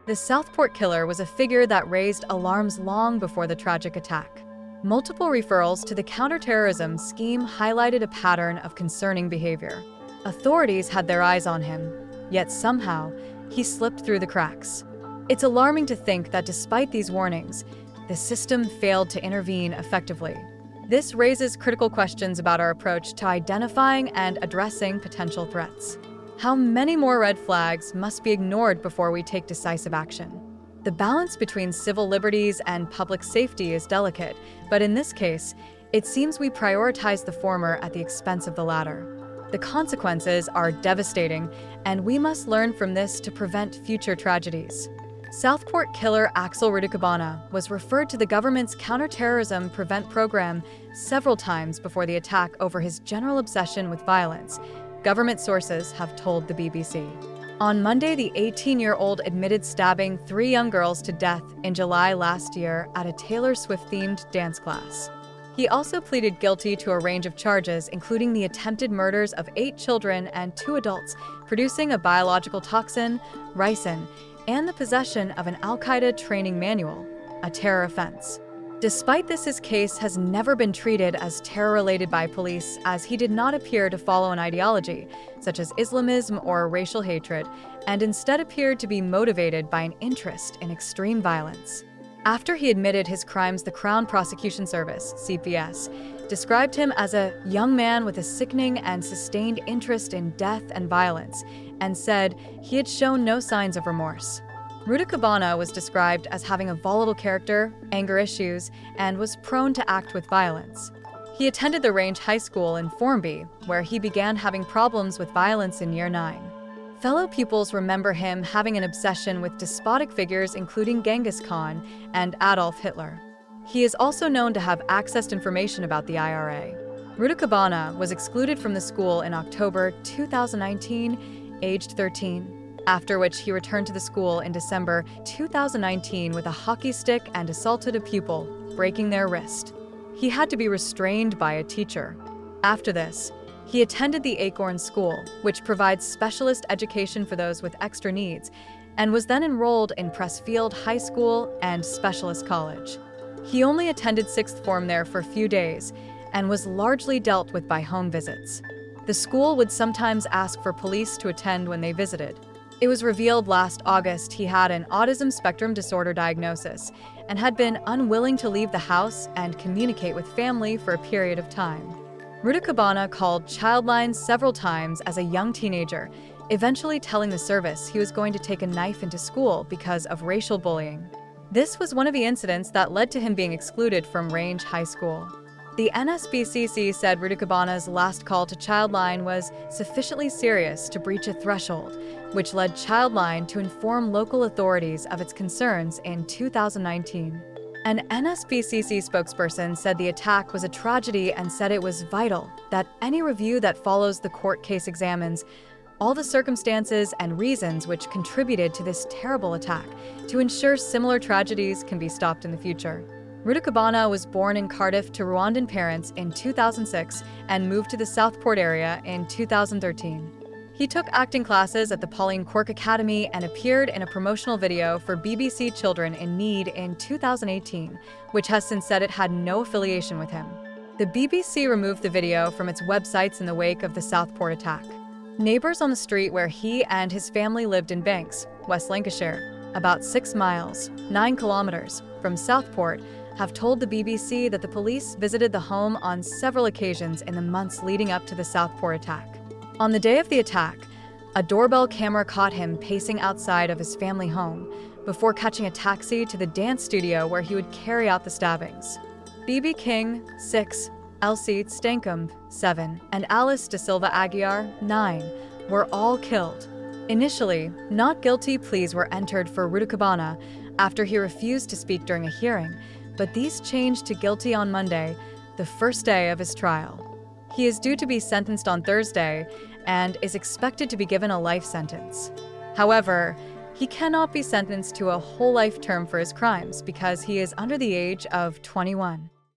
The Southport killer was a figure that raised alarms long before the tragic attack. Multiple referrals to the counter-terrorism scheme highlighted a pattern of concerning behavior. Authorities had their eyes on him, yet somehow, he slipped through the cracks. It's alarming to think that despite these warnings, the system failed to intervene effectively. This raises critical questions about our approach to identifying and addressing potential threats. How many more red flags must be ignored before we take decisive action? The balance between civil liberties and public safety is delicate, but in this case, it seems we prioritize the former at the expense of the latter. The consequences are devastating, and we must learn from this to prevent future tragedies. Southport killer Axel Rudakabana was referred to the government's counter-terrorism prevent program several times before the attack over his general obsession with violence, government sources have told the BBC. On Monday, the 18-year-old admitted stabbing 3 young girls to death in July last year at a Taylor Swift-themed dance class. He also pleaded guilty to a range of charges, including the attempted murders of 8 children and 2 adults, producing a biological toxin, ricin, and the possession of an al-Qaeda training manual, a terror offense. Despite this, his case has never been treated as terror-related by police, as he did not appear to follow an ideology, such as Islamism or racial hatred, and instead appeared to be motivated by an interest in extreme violence. After he admitted his crimes, the Crown Prosecution Service, CPS, described him as a young man with a sickening and sustained interest in death and violence, and said he had shown no signs of remorse. Rudakabana was described as having a volatile character, anger issues, and was prone to act with violence. He attended the Range High School in Formby, where he began having problems with violence in Year 9. Fellow pupils remember him having an obsession with despotic figures including Genghis Khan and Adolf Hitler. He is also known to have accessed information about the IRA. Rudakabana was excluded from the school in October 2019, aged 13. After which he returned to the school in December 2019 with a hockey stick and assaulted a pupil, breaking their wrist. He had to be restrained by a teacher. After this, he attended the Acorn School, which provides specialist education for those with extra needs, and was then enrolled in Pressfield High School and Specialist College. He only attended 6th form there for a few days and was largely dealt with by home visits. The school would sometimes ask for police to attend when they visited. It was revealed last August he had an autism spectrum disorder diagnosis and had been unwilling to leave the house and communicate with family for a period of time. Rudakabana called Childline several times as a young teenager, eventually telling the service he was going to take a knife into school because of racial bullying. This was one of the incidents that led to him being excluded from Range High School. The NSBCC said Rudakabana's last call to Childline was sufficiently serious to breach a threshold, which led Childline to inform local authorities of its concerns in 2019. An NSBCC spokesperson said the attack was a tragedy and said it was vital that any review that follows the court case examines all the circumstances and reasons which contributed to this terrible attack to ensure similar tragedies can be stopped in the future. Rudakabana was born in Cardiff to Rwandan parents in 2006 and moved to the Southport area in 2013. He took acting classes at the Pauline Cork Academy and appeared in a promotional video for BBC Children in Need in 2018, which has since said it had no affiliation with him. The BBC removed the video from its websites in the wake of the Southport attack. Neighbours on the street where he and his family lived in Banks, West Lancashire, about 6 miles, 9 kilometres, from Southport, have told the BBC that the police visited the home on several occasions in the months leading up to the Southport attack. On the day of the attack, a doorbell camera caught him pacing outside of his family home before catching a taxi to the dance studio where he would carry out the stabbings. B.B. King, 6, Elsie Stankum, 7, and Alice De Silva Aguiar, 9, were all killed. Initially, not guilty pleas were entered for Rudakabana after he refused to speak during a hearing, but these changed to guilty on Monday, the first day of his trial. He is due to be sentenced on Thursday and is expected to be given a life sentence. However, he cannot be sentenced to a whole life term for his crimes because he is under the age of 21.